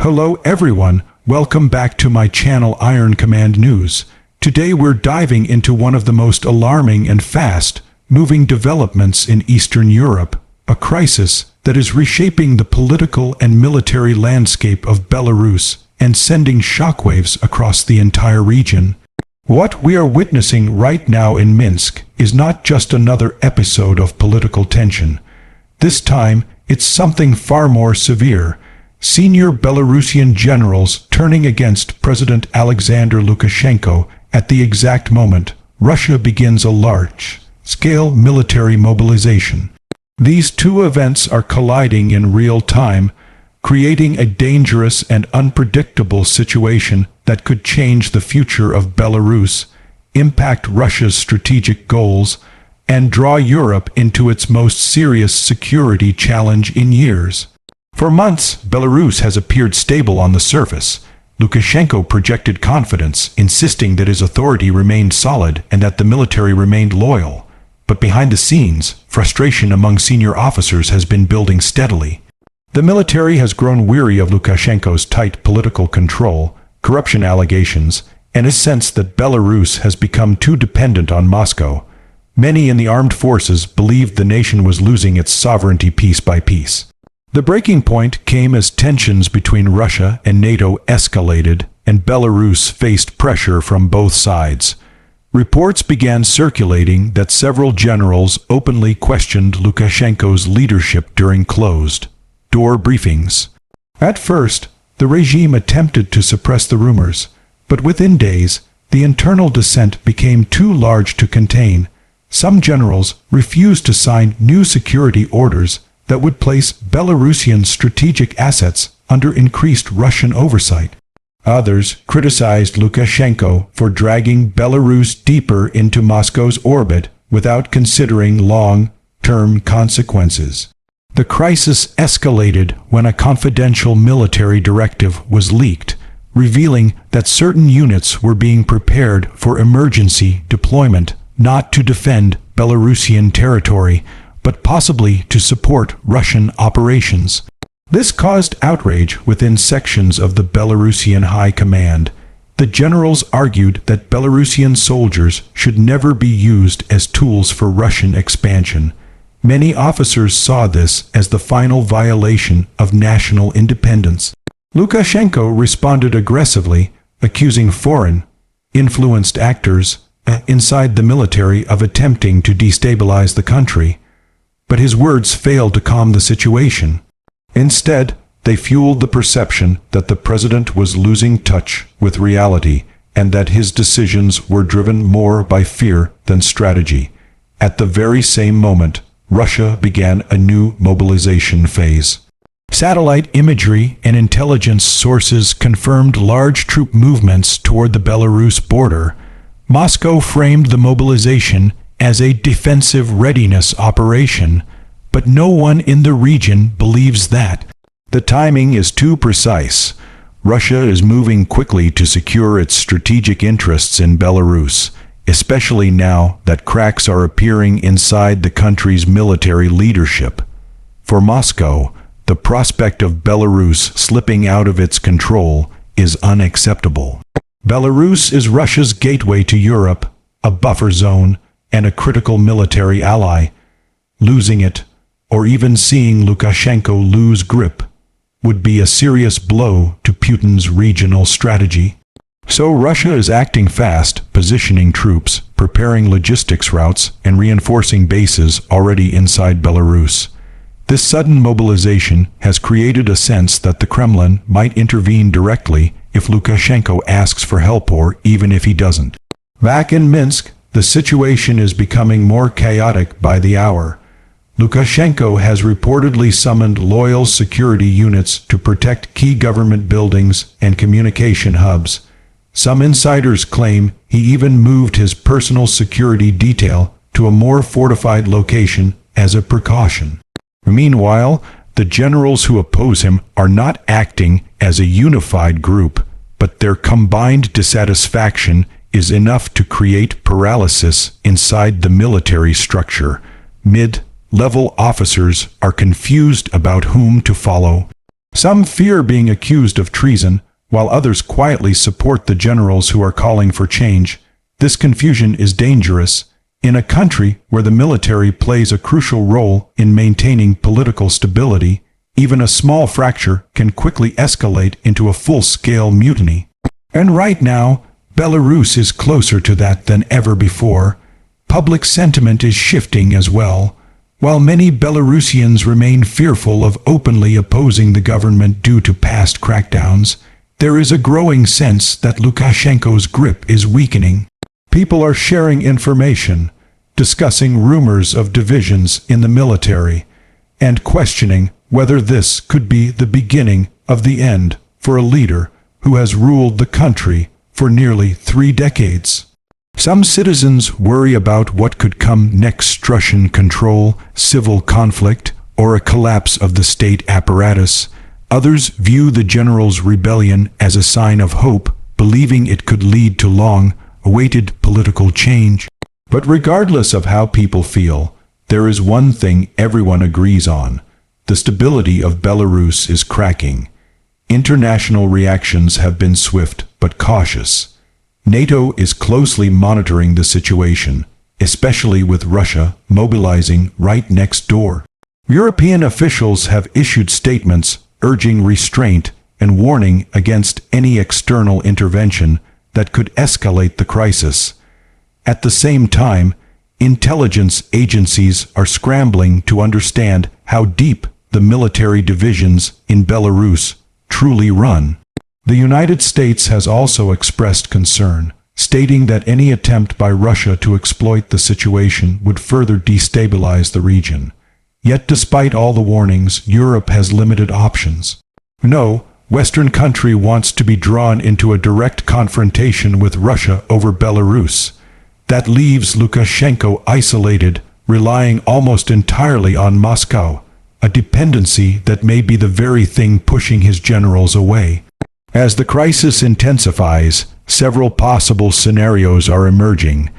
Hello everyone, welcome back to my channel Iron Command News. Today we're diving into one of the most alarming and fast-moving developments in Eastern Europe, a crisis that is reshaping the political and military landscape of Belarus and sending shockwaves across the entire region. What we are witnessing right now in Minsk is not just another episode of political tension. This time, it's something far more severe. Senior Belarusian generals turning against President Alexander Lukashenko at the exact moment Russia begins a large-scale military mobilization. These two events are colliding in real time, creating a dangerous and unpredictable situation that could change the future of Belarus, impact Russia's strategic goals, and draw Europe into its most serious security challenge in years. For months, Belarus has appeared stable on the surface. Lukashenko projected confidence, insisting that his authority remained solid and that the military remained loyal. But behind the scenes, frustration among senior officers has been building steadily. The military has grown weary of Lukashenko's tight political control, corruption allegations, and a sense that Belarus has become too dependent on Moscow. Many in the armed forces believed the nation was losing its sovereignty piece by piece. The breaking point came as tensions between Russia and NATO escalated, and Belarus faced pressure from both sides. Reports began circulating that several generals openly questioned Lukashenko's leadership during closed-door briefings. At first, the regime attempted to suppress the rumors, but within days, the internal dissent became too large to contain. Some generals refused to sign new security orders that would place Belarusian strategic assets under increased Russian oversight. Others criticized Lukashenko for dragging Belarus deeper into Moscow's orbit without considering long-term consequences. The crisis escalated when a confidential military directive was leaked, revealing that certain units were being prepared for emergency deployment, not to defend Belarusian territory, but possibly to support Russian operations. This caused outrage within sections of the Belarusian high command. The generals argued that Belarusian soldiers should never be used as tools for Russian expansion. Many officers saw this as the final violation of national independence. Lukashenko responded aggressively, accusing foreign-influenced actors inside the military of attempting to destabilize the country. But his words failed to calm the situation. Instead, they fueled the perception that the president was losing touch with reality and that his decisions were driven more by fear than strategy. At the very same moment, Russia began a new mobilization phase. Satellite imagery and intelligence sources confirmed large troop movements toward the Belarus border. Moscow framed the mobilization as a defensive readiness operation, but no one in the region believes that. The timing is too precise. Russia is moving quickly to secure its strategic interests in Belarus, especially now that cracks are appearing inside the country's military leadership. For Moscow, the prospect of Belarus slipping out of its control is unacceptable. Belarus is Russia's gateway to Europe, a buffer zone, and a critical military ally. Losing it, or even seeing Lukashenko lose grip, would be a serious blow to Putin's regional strategy. So Russia is acting fast, positioning troops, preparing logistics routes, and reinforcing bases already inside Belarus. This sudden mobilization has created a sense that the Kremlin might intervene directly if Lukashenko asks for help or even if he doesn't. Back in Minsk, the situation is becoming more chaotic by the hour. Lukashenko has reportedly summoned loyal security units to protect key government buildings and communication hubs. Some insiders claim he even moved his personal security detail to a more fortified location as a precaution. Meanwhile, the generals who oppose him are not acting as a unified group, but their combined dissatisfaction is enough to create paralysis inside the military structure. Mid-level officers are confused about whom to follow. Some fear being accused of treason, while others quietly support the generals who are calling for change. This confusion is dangerous. In a country where the military plays a crucial role in maintaining political stability, even a small fracture can quickly escalate into a full-scale mutiny. And right now, Belarus is closer to that than ever before. Public sentiment is shifting as well. While many Belarusians remain fearful of openly opposing the government due to past crackdowns, there is a growing sense that Lukashenko's grip is weakening. People are sharing information, discussing rumors of divisions in the military, and questioning whether this could be the beginning of the end for a leader who has ruled the country for nearly 3 decades. Some citizens worry about what could come next: Russian control, civil conflict, or a collapse of the state apparatus. Others view the general's rebellion as a sign of hope, believing it could lead to long-awaited political change. But regardless of how people feel, there is one thing everyone agrees on: the stability of Belarus is cracking. International reactions have been swift but cautious. NATO is closely monitoring the situation, especially with Russia mobilizing right next door. European officials have issued statements urging restraint and warning against any external intervention that could escalate the crisis. At the same time, intelligence agencies are scrambling to understand how deep the military divisions in Belarus truly run. The United States has also expressed concern, stating that any attempt by Russia to exploit the situation would further destabilize the region. Yet despite all the warnings, Europe has limited options. No Western country wants to be drawn into a direct confrontation with Russia over Belarus. That leaves Lukashenko isolated, relying almost entirely on Moscow, a dependency that may be the very thing pushing his generals away. As the crisis intensifies, several possible scenarios are emerging.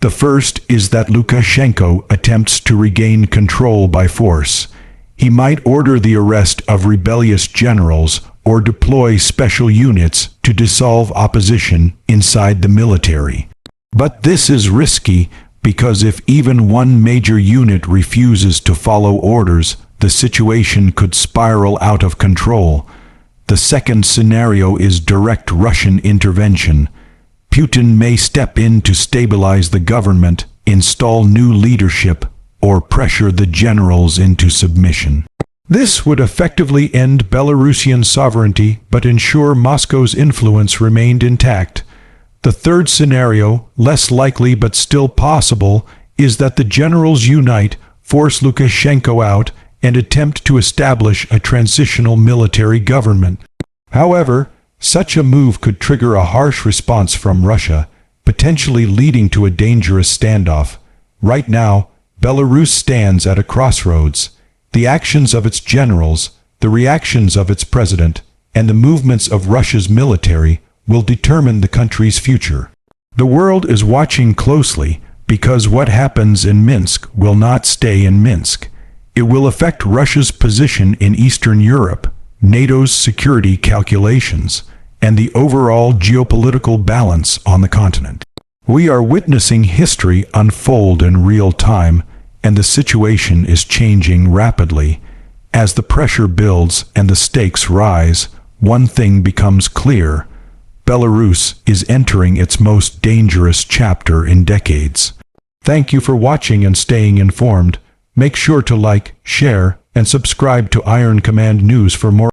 The first is that Lukashenko attempts to regain control by force. He might order the arrest of rebellious generals or deploy special units to dissolve opposition inside the military. But this is risky because if even one major unit refuses to follow orders, the situation could spiral out of control. The second scenario is direct Russian intervention. Putin may step in to stabilize the government, install new leadership, or pressure the generals into submission. This would effectively end Belarusian sovereignty but ensure Moscow's influence remained intact. The third scenario, less likely but still possible, is that the generals unite, force Lukashenko out, and attempt to establish a transitional military government. However, such a move could trigger a harsh response from Russia, potentially leading to a dangerous standoff. Right now, Belarus stands at a crossroads. The actions of its generals, the reactions of its president, and the movements of Russia's military will determine the country's future. The world is watching closely because what happens in Minsk will not stay in Minsk. It will affect Russia's position in Eastern Europe, NATO's security calculations, and the overall geopolitical balance on the continent. We are witnessing history unfold in real time, and the situation is changing rapidly. As the pressure builds and the stakes rise, one thing becomes clear: Belarus is entering its most dangerous chapter in decades. Thank you for watching and staying informed. Make sure to like, share, and subscribe to Iron Command News for more